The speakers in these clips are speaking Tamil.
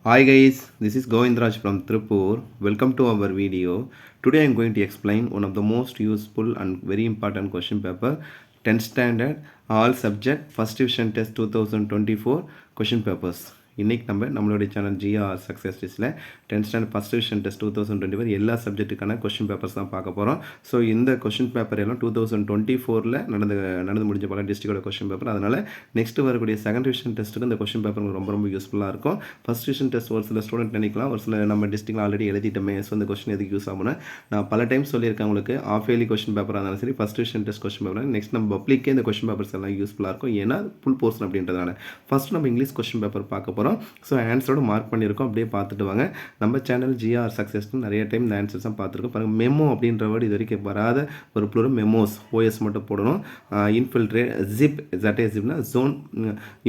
Hi guys, this is Govindraj from Tripur. Welcome to our video. Today I am going to explain one of the most useful and very important question paper 10th standard all subject first division test 2024 question papers. இன்றைக்கி நம்மளுடைய சேனல் ஜிஆர் சக்ஸஸ் டெஸ்ட்டில் 10th standard first division test 2024 எல்லா சப்ஜெக்ட்டுக்கான கொஷின் பேப்பர்ஸ் தான் பார்க்க போகிறோம். ஸோ இந்த கொஷின் பேப்பர் எல்லாம் 2024 நடந்து முடிஞ்ச பல டிஸ்ட்ரிக்டோட கொஷின் பேப்பர். அதனால் நெக்ஸ்ட் வரக்கூடிய செகண்ட் டிவிஷன் டெஸ்ட்டுக்கு இந்த கொஷின் பேப்பர் ரொம்ப யூஸ்ஃபுல்லாக இருக்கும். ஃபஸ்ட் டிவிஷன் டெஸ்ட் ஒரு சில ஸ்டூடெண்ட் நினைக்கலாம், ஒரு சில நம்ம டிஸ்ட்ரிக்டில் ஆல்ரெடி எழுதிட்டோமே, ஸோ இந்த கொஷின் எதுக்கு யூஸ் ஆகும்னா நான் பல டைம் சொல்லியிருக்கேன் உங்களுக்கு. ஆஃப் இயர்லி கொஷின் பேப்பராக இருந்தாலும் சரி, first division test question paper next நம்ம பப்ளிக்கே இந்த கொஷின் பேப்பர்ஸ் எல்லாம் யூஸ்ஃபுல்லாக இருக்கும். ஏன்னா ஃபுல் போர்ஷன் அப்படின்றதுனால ஃபஸ்ட் நம்ம இங்கிலீஷ் கொஷின் பேப்பர் பார்க்க போகிறோம். ஸோ ஆன்சரோடு மார்க் பண்ணியிருக்கோம், அப்படியே பார்த்துட்டு வாங்க. நம்ம சேனல் ஜிஆர் சக்ஸஸ்னு நிறைய டைம் இந்த ஆன்சர்ஸ் தான் பார்த்துருக்கோம். பாருங்கள், மெமோ அப்படின்ற வேர்டு இது வரைக்கும் வராத ஒரு ப்ளூரல் மெமோஸ், ஓஎஸ் மட்டும் போடணும். இன்ஃபில்ட்ரேட், ஜிப், ஜட்டே ஜிப்னா ஜோன்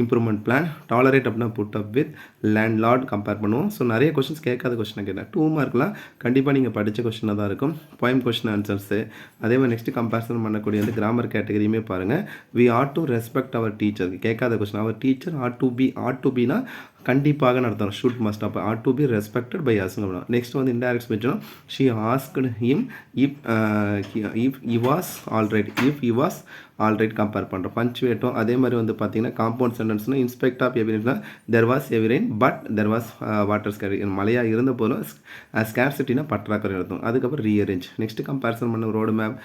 இம்ப்ரூவ்மெண்ட் பிளான், டாலரேட் அப்படின்னா put up with, landlord compare பண்ணுவோம். ஸோ நிறைய கொஸ்டின்ஸ் கேட்காத கொஸ்டினை கேட்டேன். 2 மார்க்லாம் கண்டிப்பாக நீங்கள் படித்த கொஸ்டினாக தான் இருக்கும். போயம் கொஸ்டின் ஆன்சர்ஸு, அதே மாதிரி நெக்ஸ்ட் கம்பேரிசன் பண்ணக்கூடிய வந்து கிராமர் கேட்டகரியுமே பாருங்கள். We ought to respect our teacher, கேட்காத கொஸ்டின். அவர் டீச்சர் ஆட் டு பினா கண்டிப்பாக நடத்தணும், ஷுட் மஸ்ட். அப்போ ought to be respected by அஸ்ங்க. நெக்ஸ்ட் வந்து இன்டைரக்ட் ஸ்பீச்னா she asked him if he was alright, if he was alright compare பண்ணுறோம். பஞ்சுவேட்டும் அதே மாதிரி வந்து பார்த்தீங்கன்னா காம்பவுண்ட் சென்டென்ஸ்னால் இன்ஸ்பெக்ட் ஆஃப் எவிடன்ஸ்னா there was heavy rain but there was water scarcity, மழையாக இருந்த போதும் ஸ்கேர்சிட்டினா பற்றாக்குறை நடத்தும். அதுக்கப்புறம் ரீஅரேஞ்ச். நெக்ஸ்ட் கம்பேரிசன் பண்ண road map,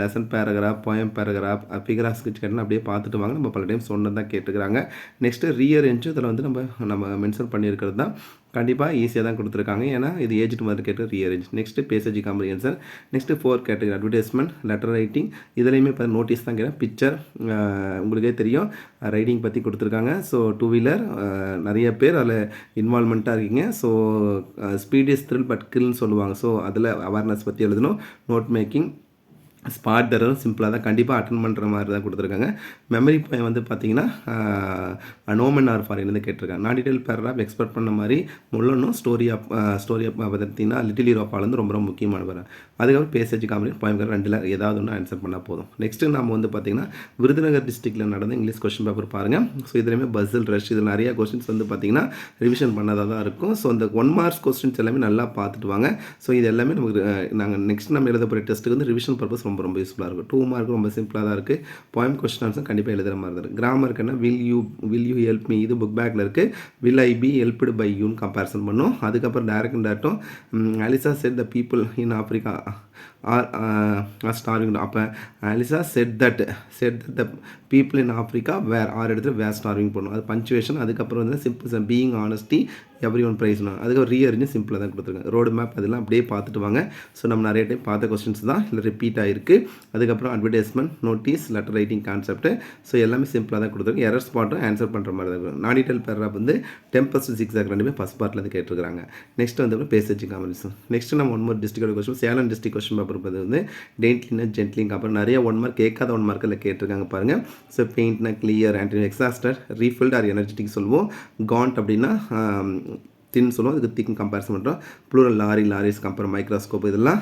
lesson paragraph, poem paragraph, figure sketch கேட்டால் அப்படியே பார்த்துட்டு வாங்க. நம்ம பல டைம் சொன்னதான் கேட்டுக்கிறாங்க. நெக்ஸ்ட்டு ரீஅரேஞ்சு இதில் வந்து நம்ம மென்ஷன் பண்ணியிருக்கிறது தான் கண்டிப்பாக ஈஸியாக தான் கொடுத்துருக்காங்க. ஏன்னா இது ஏஜ் மாதிரி கேட்டு rearrange. Next passage comprehension. Next 4 category advertisement, letter writing. இதுலையுமே இப்போ நோட்டீஸ் தான் கேட்குறேன். பிக்சர் உங்களுக்கே தெரியும், ரைடிங் பற்றி கொடுத்துருக்காங்க. ஸோ 2 வீலர் நிறைய பேர் அதில் இன்வால்மெண்ட்டாக இருக்கீங்க. So speed is thrill but கில்னு சொல்லுவாங்க. ஸோ அதில் அவேர்னஸ் பற்றி எழுதணும். நோட் மேக்கிங், ஸ்பாட் தரும் சிம்பிளாக தான் கண்டிப்பாக அட்டன் பண்ணுற மாதிரி தான் கொடுத்துருக்காங்க. மெமரி வந்து பார்த்தீங்கன்னா நோமன் ஆர் ஃபாரின் கேட்டிருக்காங்க. நான் டீட்டெயில் பேராகிராஃப் எக்ஸ்பெக்ட் பண்ண மாதிரி முள்ளணும். ஸ்டோரி ஆஃப் பார்த்தீங்கன்னா லிட்டில் ஹீரோ வந்து ரொம்ப முக்கியமான பேர். அதுக்கப்புறம் பேசேஜ் காமெடி, போயம் ரெண்டில் ஏதாவது ஒன்று ஆன்சர் பண்ணால் போதும். நெக்ஸ்ட்டு நம்ம வந்து பார்த்திங்கன்னா விருதுநகர் டிஸ்ட்ரிக்ட்டில் நடந்த இங்கிலீஷ் கொஸ்டின் பேப்பர் பாருங்கள். ஸோ இதுலேயுமே பஸ்ஸில் ரஷ், இதில் நிறையா கொஸ்டின்ஸ் வந்து பார்த்திங்கன்னா ரிவிஷன் பண்ணதாக தான் இருக்கும். ஸோ அந்த 1 மார்க்ஸ் கொஸ்டின்ஸ் எல்லாமே நல்லா பார்த்துட்டு வாங்க. ஸோ இது எல்லாமே நமக்கு நாங்கள் நெக்ஸ்ட் நம்ம எழுத போகிற டெஸ்ட்டுக்கு வந்து ரிவிஷன் பர்பஸ் ரொம்ப யூஸ்ஃபுல்லாக இருக்கும். 2 மார்க் ரொம்ப சிம்பிளாக தான் இருக்குது. போயம் கொஸ்டின் ஆன்சர் கண்டிப்பாக எழுதுகிற மாதிரி தான் இருக்குது. கிராமருக்குன்னா வில் யூ ஹெல்ப் மீ, இது புக் பேக்கில் இருக்குது. Will I be helped by யூன்னு கம்பேரிசன் பண்ணும். அதுக்கப்புறம் டேரக்டும் Alisa said the people in Africa are starving. அப்போ Alisa said that the people in Africa were, ஆறு இடத்துல வேர் ஸ்டார்விங் பண்ணும். அது பஞ்சுவேஷன். அதுக்கப்புறம் வந்து simple being honesty everyone ப்ரைஸ்ணும். அதுக்கப்புறம் ரீஅரேஞ்சு சிம்பிளாக தான் கொடுத்துருக்காங்க. ரோடு மேப் அதெல்லாம் அப்படியே பார்த்துட்டு வாங்க. ஸோ நம்ம நிறைய டைம் பார்த்த கொஸ்டின்ஸ் தான் இல்லை ரிப்பீட் ஆகிருக்கு. அதுக்கப்புறம் advertisement, notice, letter writing concept. So எல்லாமே சிம்பிளாக தான் கொடுத்துருக்காங்க. எரர் ஸ்பாட்டும் ஆன்சர் பண்ணுற மாதிரி தான் இருக்கும். நான் டீட்டெயில் பேராகிராஃப் வந்து டெம்பஸ்ட் ஜிக்ஸாக் ரெண்டுமே ஃபஸ்ட் பார்ட்டில் வந்து கேட்டிருக்காங்க. நெக்ஸ்ட் வந்து பேசேஜ் காம்பரிசன். நெக்ஸ்ட் நம்ம 1 mark district question, Salem district question paper வந்து டெயின்ட்லினா ஜென்ட்லிங். அப்புறம் நிறைய 1 மார்க் கேட்காத 1 மார்க்கில் கேட்டிருக்காங்க பாருங்கள். ஸோ பெயிண்ட்னா clear, anti exhauster, refilled or energetic சொல்லுவோம். காண்ட் அப்படின்னா தின்னு சொல்லுவோம். அதுக்கு திக் கம்பேரிசன் பண்ணுறோம். Plural lorries compare microscope. இதெல்லாம்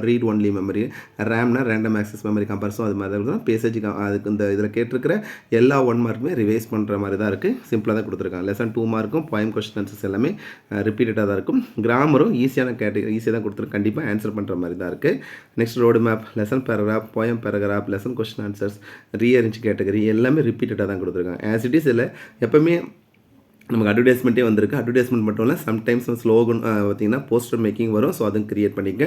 ரீட் ஒன்லி மெமரி. ரேம்னா ரேண்டம் ஆக்சஸ் மெமரி கம்பேரிசன். அது மாதிரி தான் பேசேஜ். அதுக்கு இந்த இதில் கேட்டிருக்கிற எல்லா 1 மார்க்குமே ரிவைஸ் பண்ணுற மாதிரி தான் இருக்குது. சிம்பிளாக தான் கொடுத்துருக்காங்க. லெசன் 2 மார்க்கும் போயம் கொஸ்டின் ஆன்சர்ஸ் எல்லாமே ரிப்பீட்டடாக தான் இருக்கும். கிராமரும் ஈஸியான கேட்டகரி, ஈஸியாக தான் கொடுத்துருக்கு. கண்டிப்பாக ஆன்சர் பண்ணுற மாதிரி தான் இருக்குது. Next road map, lesson paragraph, poem paragraph, lesson question answers, rearrange category எல்லாமே ரிப்பீட்டடாக தான் கொடுத்துருக்காங்க. ஆஸ் இட் இஸ் இல்லை எப்பவுமே நமக்கு அட்வர்டைஸ்மெண்ட்டே வந்திருக்கு. அட்வர்டைஸ்மெண்ட் மட்டும் இல்லை, சம்டைம்ஸ் ஸ்லோகன் பார்த்திங்கன்னா போஸ்டர் மேக்கிங் வரும். ஸோ அதுவும் கிரியேட் பண்ணிக்க.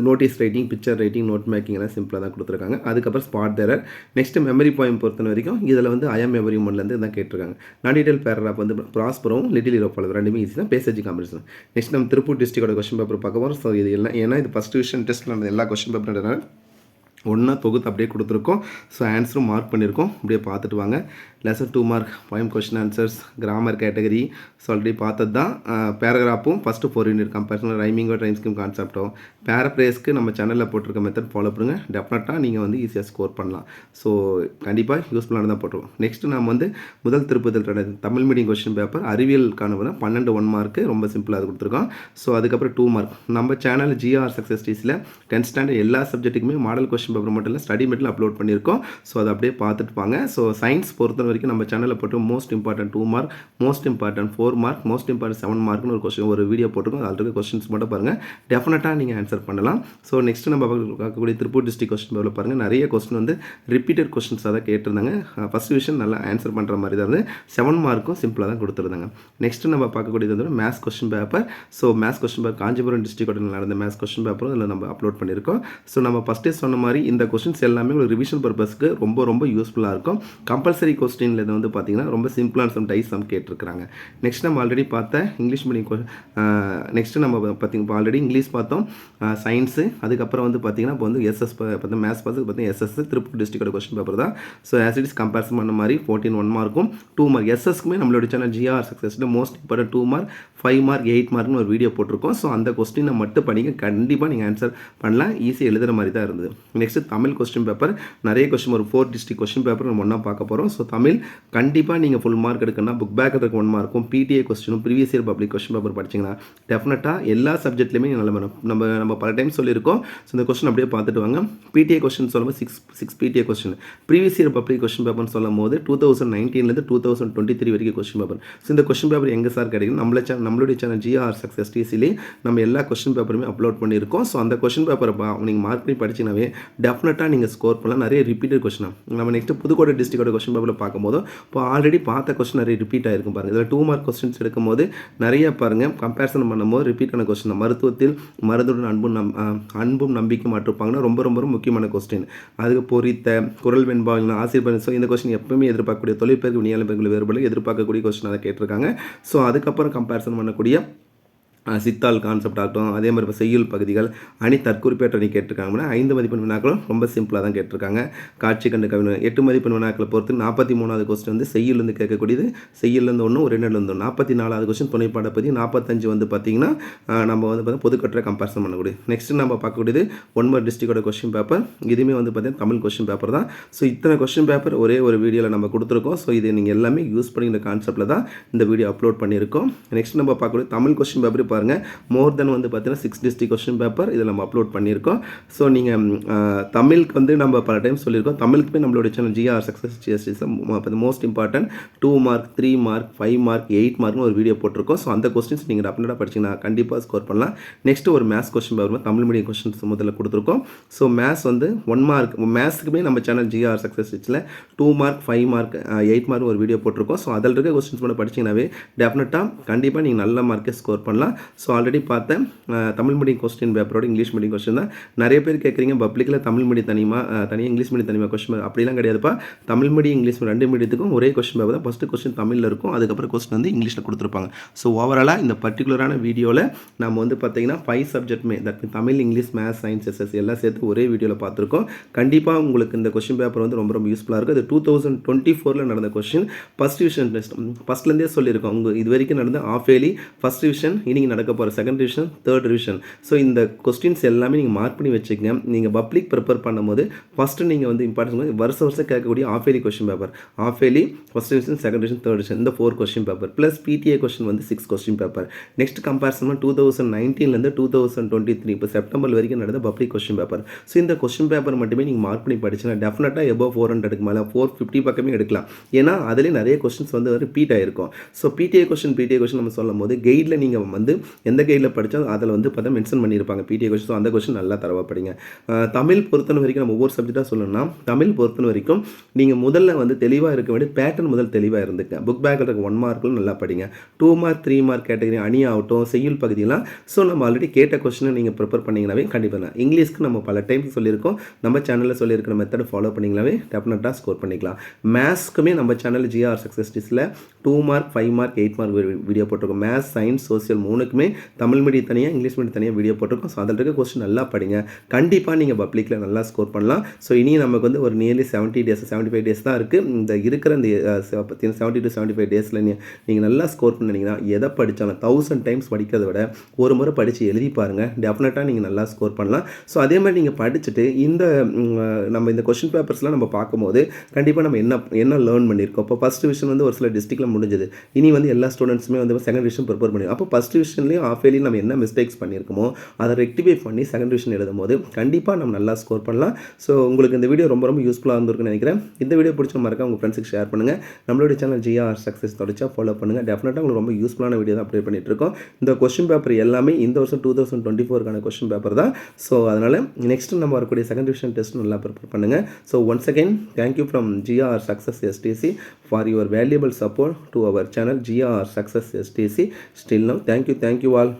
Notice writing, picture writing, note making எல்லாம் சிம்பிளாக தான் கொடுத்துருக்காங்க. அதுக்கப்புறம் spot the error. Next memory poem பொறுத்த வரைக்கும் இதில் வந்து ஐஎம் எவரி ஒன்லேருந்து தான் கேட்டிருக்காங்க. நான் டீட்டெயில் பேராகிராஃப் வந்து ப்ராஸ்பரும் லிட்டில் ஹீரோ ரெண்டுமே ஈஸி தான். பேசேஜ் காம்பரிசன். நெக்ஸ்ட் நம்ம திருப்பூர் டிஸ்ட்ரிக்டோட கொஸ்டின் பேப்பர் பார்க்க போகிறோம். ஸோ இது எல்லாம் ஏன்னா இது ஃபஸ்ட் டிவிஷன் டெஸ்ட்டில் நடந்த எல்லா கொஸ்டின் பேப்பர்ன்றதுனால ஒன்றா தொகுத்து அப்படியே கொடுத்துருக்கோம். ஸோ ஆன்சரும் மார்க் பண்ணியிருக்கோம். அப்படியே பார்த்துட்டு வாங்க. Lesson 2 mark poem question answers, grammar category. So already பார்த்தது தான். பேராகிராஃபும் ஃபஸ்ட்டு 4 யூனிட் கம்பேரிசன், ரைமிங்கோ ரைம் ஸ்கீம் கான்செப்டும் பேராப்ரேஸ்க்கு நம்ம சேனலில் போட்டிருக்க மெத்தட் ஃபாலோ பண்ணுங்க. டெஃபினட்டாக நீங்கள் வந்து ஈஸியாக ஸ்கோர் பண்ணலாம். ஸோ கண்டிப்பாக யூஸ்ஃபுல்லான தான் போட்டுருவோம். நெக்ஸ்ட்டு நம்ம வந்து முதல் திருப்பத்தில் தமிழ் மீடியம் கொஸ்டின் பேப்பர் அறிவியலுக்கான 12 1 மார்க்கு ரொம்ப சிம்பிளாக கொடுத்துருக்கோம். ஸோ அதுக்கப்புறம் 2 மார்க் நம்ம சேனல் ஜிஆர் சக்ஸஸ் டீஸில் 10th ஸ்டாண்டர்ட் எல்லா சப்ஜெக்ட்டுக்குமே மாடல் கொஸ்டின் பேப்பர் மட்டும் இல்லை ஸ்டடி மெட்டீரியல் அப்லோட் பண்ணியிருக்கோம். ஸோ அதை அப்படியே பார்த்துட்டு வாங்க. ஸோ சயின்ஸ் பொறுத்த வரைக்கும் நம்ம சேனலில் போட்டு most important 2 mark, most important 4 mark, most important 7 மார்க்னு ஒரு வீடியோ போட்டிருக்கோம். அதில் இருக்க கொஸ்டின்ஸ் மட்டும் பாருங்கள், டெஃபினட்டாக நீங்கள் ஆன்சர் பண்ணலாம். ஸோ நெக்ஸ்ட் நம்ம பார்க்கக்கூடிய திருப்பூர் டிஸ்ட்ரிக்ட் கொஸ்டின் பேப்பரில் பாருங்கள், நிறைய கொஸ்டின் வந்து ரிப்பீட்டட் கொஸ்டின்ஸாக தான் கேட்டிருந்தாங்க. ஃபஸ்ட் விஷயம் நல்லா ஆன்சர் பண்ணுற மாதிரி தான் இருந்து 7 மார்க்கும் சிம்பிளாக தான் கொடுத்துருந்தாங்க. நெக்ஸ்ட் நம்ம பார்க்கக்கூடியது வந்து maths question paper. So maths question paper Kanchipuram டிஸ்ட்ரிக்டோட நடந்த மேத்ஸ் கொஸ்டின் பேப்பரும் இதில் நம்ம அப்லோட் பண்ணியிருக்கோம். ஸோ நம்ம ஃபஸ்ட்டே சொன்ன மாதிரி இந்த கொஸ்டின்ஸ் எல்லாமே ஒரு ரிவிஷன் பர்பஸ்க்கு ரொம்ப ரொம்ப யூஸ்ஃபுல்லாக இருக்கும். கம்பல்சரி கொஸ்டினில் இது வந்து பார்த்தீங்கன்னா ரொம்ப சிம்பிளான சம் டைஸ் சம் கேட்டிருக்கிறாங்க. நெக்ஸ்ட் நம்ம ஆல்ரெடி பார்த்த இங்கிலீஷ் மீடியம் நெக்ஸ்ட்டு நம்ம பார்த்தீங்கன்னா ஆல்ரெடி இங்கிலீஷ் பார்த்தோம், சயின்ஸு, அதுக்கப்புறம் வந்து பார்த்தீங்கன்னா இப்போ வந்து எஸ்எஸ் பார்த்தா மேத்ஸ் பார்த்து பார்த்தீங்கன்னா எஸ்எஸ் திருப்பூர் டிஸ்ட்ரிக்டோட கொஸ்டின் பேப்பர் தான். So as it is comparison பண்ண மாதிரி 14 1 மார்க்கும் 2 மார்க் எஸ்எஸ்க்குமே நம்மளோட சேனல் ஜிஆர் சக்ஸஸில் மோஸ்ட் இம்பார்ட்டன்ட் 2 மார்க் 5 மார்க் 8 மார்க்னு ஒரு வீடியோ போட்டிருக்கோம். ஸோ அந்த கொஸ்டினை மட்டும் பண்ணிங்க, கண்டிப்பாக நீங்கள் ஆன்சர் பண்ணலாம், ஈஸியாக எழுதுகிற மாதிரி தான் இருந்தது. நெக்ஸ்ட் தமிழ் கொஸ்டின் பேப்பர், நிறைய கொஸ்டின் ஒரு 4 டிஸ்ட்ரிக்ட் கொஸ்டின் பேப்பர் நம்ம ஒன்றா பார்க்க போகிறோம். ஸோ தமிழ் கண்டிப்பாக நீங்கள் ஃபுல் மார்க் எடுக்கணும்னா புக் பேக் இருக்க 1 மார்க்கும் பிடிஏ கொஸ்டினும் previous year public question paper படிச்சிங்கன்னா டெஃபினட்டாக எல்லா சப்ஜெக்ட்லையுமே நம்ம பல டைம் சொல்லியிருக்கோம். ஸோ இந்த கொஸ்டின் அப்படியே பார்த்துட்டு வாங்க. பிடிஏ கொஸ்டின் சொல்லும்போது 6 PTA question, previous year public question பேப்பர்னு சொல்லும் போது 2019 2023 வரைக்கும் கொஸ்டின் பேப்பர். ஸோ இந்த கொஸ்டின் பேப்பர் எங்கே சார் கிடைக்கும்? நம்மளுடைய சேனல் ஜிஆர் சக்ஸஸ் டிசிலே நம்ம எல்லா கொஸ்டின் பேப்பருமே அப்லோட் பண்ணியிருக்கோம். ஸோ அந்த கொஸ்டின் பேப்பரை நீங்கள் மார்க் பண்ணி படிச்சிங்கனாவே டெஃபினட்டாக நீங்கள் ஸ்கோர் பண்ணலாம். நிறைய ரிப்பீட்டட் கொஸ்டின் நம்ம நெக்ஸ்ட் புதுக்கோட்டை டிஸ்ட்ரிக்டோட கொஸ்டின் பேப்பரில் பார்க்கும்போது இப்போ ஆல்ரெடி பார்த்த கொஸ்டின் நிறைய ரிப்பீட் ஆகிருக்கும் பாருங்கள். இதில் 2 மார்க் கொஸ்டின்ஸ் எடுக்கும்போது நிறைய பாருங்கள் கம்பேரிசன் பண்ணும்போது ரிப்பீட்டான கொஸ்டின். மருத்துவத்தில் மருந்துடன் அன்பும் நம்பிக்கை மாற்றிருப்பாங்கன்னா ரொம்ப ரொம்ப முக்கியமான கொஸ்டின். அதுக்கு பொறித்த குரல் வெண்பாங்க ஆசிரியர். ஸோ இந்த கொஸ்டின் எப்பவுமே எதிர்பார்க்கக்கூடிய தொழிற்பெருக்கு விநியாய பெருங்குழு வேறுபாடு எதிர்பார்க்கக்கூடிய கொஸ்டின் அதை கேட்டிருக்காங்க. ஸோ அதுக்கப்புறம் கம்பேரிசன் பண்ணக்கூடிய சித்தால் கான்செப்ட் ஆகட்டும், அதே மாதிரி இப்போ செய்யுள் பகுதிகள் அணி தற்குறிப்பேற்ற அணி கேட்டிருக்காங்கன்னா 5 மதிப்பெண் வினாக்களும் ரொம்ப சிம்பிளாக தான் கேட்டிருக்காங்க. காட்சி கண்டு கவிஞர் 8 மதிப்பெண் வினாக்களை பொறுத்து 43வது கொஸ்டின் வந்து செய்யுள்லேருந்து கேட்கக்கூடியது, செய்யுள்லேருந்து 1 2 44வது கொஸ்டின் துணைப்பாட பற்றி 45 வந்து பார்த்திங்கன்னா நம்ம வந்து பார்த்தீங்கன்னா பொதுக்கட்டுரை கம்பேரிசன் பண்ணக்கூடியது. நெக்ஸ்ட் நம்ம பார்க்கக்கூடியது 1 டிஸ்ட்ரிக்டோட கொஸ்டின் பேப்பர். இதுவுமே வந்து பார்த்தீங்கன்னா தமிழ் கொஸ்டின் பேப்பர் தான். ஸோ இத்தனை கொஸ்டின் பேப்பர் ஒரே ஒரு வீடியோவில் நம்ம கொடுத்துருக்கோம். ஸோ இது நீங்கள் எல்லாமே யூஸ் பண்ணிக்கிற கான்செப்டில் தான் இந்த வீடியோ அப்லோட் பண்ணியிருக்கோம். நெக்ஸ்ட் நம்ம பார்க்கக்கூடிய தமிழ் கொஸ்டின் பேப்பர் பாருங்கள், மோர் தென் வந்து பார்த்தீங்கன்னா 6 டிஸ்ட்ரிக்ட் கொஸ்டின் பேப்பர் இதில் நம்ம அப்லோட் பண்ணியிருக்கோம். ஸோ நீங்கள் தமிழுக்கு வந்து நம்ம பல டைம் சொல்லியிருக்கோம், தமிழுக்குமே நம்மளோட சேனல் ஜிஆர் சக்ஸஸ் ஜிஎஸ்டிஸில் most important 2 mark 3 mark 5 mark 8 மார்க்னு ஒரு வீடியோ போட்டிருக்கோம். ஸோ அந்த கொஸ்டின்ஸ் நீங்கள் டெஃபினட்டாக படிச்சிங்கன்னா கண்டிப்பாக ஸ்கோர் பண்ணலாம். நெக்ஸ்ட் ஒரு maths question paper Tamil medium questions முதல்ல கொடுத்துருக்கோம். ஸோ மேத்ஸ் வந்து 1 மார்க், மேத்ஸுக்குமே நம்ம சேனல் ஜிஆர் சக்ஸஸ் ஜிஎஸ்டிஸில் 2 மார்க் 5 மார்க் 8 மார்க் ஒரு வீடியோ போட்டிருக்கோம். ஸோ அதில் இருக்க கொஸ்டின்ஸ் மட்டும் படிச்சிங்கனாவே டெஃபினட்டாக கண்டிப்பாக நீங்கள் நல்ல மார்க்கே ஸ்கோர் பண்ணலாம். ஸோ ஆல்ரெடி பார்த்தேன் தமிழ் மீடியம் கொஸ்டின் பேப்பரோட இங்கிலீஷ் மீடியம் கொஸ்டின் தான். நிறைய பேர் கேட்குறீங்க பப்ளிக்கில் தமிழ் மீடியம் தனியாக இங்கிலீஷ் மீடியம் தனியாக கொஸ்டின் பேப்பர் அப்படிலாம் கிடையாதுப்பா. தமிழ் மீடியம் இங்கிலீஷ் மீடியம் 2 மீடியத்துக்கும் ஒரே கொஸ்டின் பேப்பர் தான். ஃபஸ்ட்டு கொஸ்டின் தமிழில் இருக்கும், அதுக்கப்புறம் கொஸ்டின் வந்து இங்கிலீஷில் கொடுத்துருப்பாங்க. ஸோ ஓவராலாக இந்த பர்டிகுலரான வீடியோவில் நம்ம வந்து பார்த்தீங்கன்னா 5 சப்ஜெக்ட்டுமே that Tamil English maths science SS எல்லாம் சேர்த்து ஒரே வீடியோவில் பார்த்துருக்கோம். கண்டிப்பாக உங்களுக்கு இந்த கொஸ்டின் பேப்பர் வந்து ரொம்ப ரொம்ப யூஸ்ஃபுல்லாக இருக்கும். இது 2024 நடந்த கொஸ்டின் ஃபஸ்ட் டிவிஷன் டெஸ்ட். ஃபஸ்ட்லேருந்தே சொல்லியிருக்கோம், உங்கள் இது வரைக்கும் நடந்த ஆஃப் இயர்லி ஃபஸ்ட் டிவிஷன், இனி நடக்க போகிற second division third revision. So இந்த கொஸ்டின்ஸ் எல்லாமே நீங்கள் மார்க் பண்ணி வச்சுக்கங்க. நீங்கள் பப்ளிக் ப்ரிப்பேர் பண்ணும்போது ஃபஸ்ட்டு நீங்கள் வந்து இம்பார்ட்டன்ஸ் வருஷம் கேட்கக்கூடிய half yearly question paper, half yearly first division second division third division இந்த 4 question paper plus PTA question வந்து 6 கொஸ்டின் பேப்பர். நெக்ஸ்ட் கம்பேரிசன் 2019 2023 இப்போ செப்டம்பர் வரைக்கும் நடந்த பப்ளிக் கொஸ்டின் பேப்பர். ஸோ இந்த கொஸ்டின் பேப்பர் மட்டுமே நீங்கள் மார்க் பண்ணி படிச்சுன்னா டெஃபினட்டாக எபோவ் 400க்கு மேலே 450 பக்கமே எடுக்கலாம். ஏன்னா அதிலே நிறைய கொஸ்டின்ஸ் வந்து ரிப்பீட் ஆகிருக்கும். ஸோ பிடிஏ கொஸ்டின் நம்ம சொல்லும் போது கைடில் நீங்கள் வந்து எந்த கைடில் படித்தா அதில் வந்து பார்த்தா மென்ஷன் பண்ணியிருப்பாங்க பிடிஏ கொஸ்டின். ஸோ அந்த கொஸ்டின் நல்லா தரவா படிங்க. தமிழ் பொறுத்தன வரைக்கும் நம்ம ஒவ்வொரு சப்ஜெக்டாக சொல்லணும்னா தமிழ் பொறுத்தன வரைக்கும் நீங்கள் முதல்ல வந்து தெளிவாக இருக்க வேண்டிய பேட்டர்ன் முதல் தெளிவாக இருந்துங்க. புக் பேக்கில் இருக்க 1 மார்க்கில் நல்லா படிங்க. 2 மார்க் 3 மார்க் கேட்டகரி அணி ஆகட்டும் செய்யுள் பகுதியெல்லாம் ஸோ நம்ம ஆல்ரெடி கேட்ட கொஸ்டினை நீங்கள் ப்ரிப்பேர் பண்ணிங்கனாவே கண்டிப்பாக. இங்கிலீஷ்க்கு நம்ம பல டைம் சொல்லியிருக்கோம், நம்ம சேனலில் சொல்லியிருக்கிற மெத்தடை ஃபாலோ பண்ணிங்கனாவே டெஃபினட்டாக ஸ்கோர் பண்ணிக்கலாம். மேத்ஸ்க்குமே நம்ம சேனல் ஜிஆர் சக்ஸஸ்டிஸில் 2 மார்க் 5 மார்க் 8 மார்க் வீடியோ போட்டிருக்கோம். மேத்ஸ் சயின்ஸ் சோசியல் 3க்குமே தமிழ் மீடியம் தனியாக இங்கிலீஷ் மீடியம் தனியாக வீடியோ போட்டிருக்கோம். ஸோ அதில் இருக்க கொஸ்டின் நல்லா படிங்க, கண்டிப்பாக நீங்கள் பப்ளிக்கில் நல்லா ஸ்கோர் பண்ணலாம். ஸோ இனி நமக்கு வந்து ஒரு நியர்லி 75 டேஸ் தான் இருக்குது. இந்த இருக்கிற இந்த 70 to 75 டேஸில் நீங்கள் நல்லா ஸ்கோர் பண்ணிங்கன்னா எதை படித்தாலும் 1000 டைம்ஸ் படிக்கிறத விட ஒரு முறை படித்து எழுதி பாருங்கள், டெஃபினட்டாக நீங்கள் நல்லா ஸ்கோர் பண்ணலாம். ஸோ அதே மாதிரி நீங்கள் படிச்சுட்டு நம்ம இந்த கொஸ்டின் பேப்பர்ஸ்லாம் நம்ம பார்க்கும்போது கண்டிப்பாக நம்ம என்ன லேர்ன் பண்ணியிருக்கோம். இப்போ ஃபஸ்ட் டிவிஷன் வந்து ஒரு சில டிஸ்ட்ரிக்டில் முடிஞ்சது, இனி வந்து எல்லா ஸ்டூடெண்ட்ஸுமே வந்து செகண்ட் டிவிஷன் ப்ரிப்பேர் பண்ணி அப்போ ஃபஸ்ட் டிவிஷன் டிவிஷன்லேயும் ஆஃப் இயர்லையும் நம்ம என்ன மிஸ்டேக்ஸ் பண்ணியிருக்கோமோ அதை ரெக்டிஃபை பண்ணி செகண்ட் டிவிஷன் எழுதும் போது கண்டிப்பாக நம்ம நல்லா ஸ்கோர் பண்ணலாம். ஸோ உங்களுக்கு இந்த வீடியோ ரொம்ப ரொம்ப யூஸ்ஃபுல்லாக இருந்திருக்குன்னு நினைக்கிறேன். இந்த வீடியோ பிடிச்ச மறக்காம உங்கள் ஃப்ரெண்ட்ஸுக்கு ஷேர் பண்ணுங்கள். நம்மளுடைய சேனல் ஜிஆர் சக்ஸஸ் தொடச்சா ஃபாலோ பண்ணுங்கள். டெஃபினட்டாக உங்களுக்கு ரொம்ப யூஸ்ஃபுல்லான வீடியோ தான் அப்டேட் பண்ணிட்டு இருக்கோம். இந்த கொஸ்டின் பேப்பர் எல்லாமே இந்த வருஷம் 2024 கொஸ்டின் பேப்பர் தான். ஸோ அதனால் நெக்ஸ்ட் நம்ம வரக்கூடிய செகண்ட் டிவிஷன் டெஸ்ட் நல்லா ப்ரிப்பேர் பண்ணுங்கள். So once again thank you from GR success STC for your valuable support to our channel GR success STC. Still now thank you all.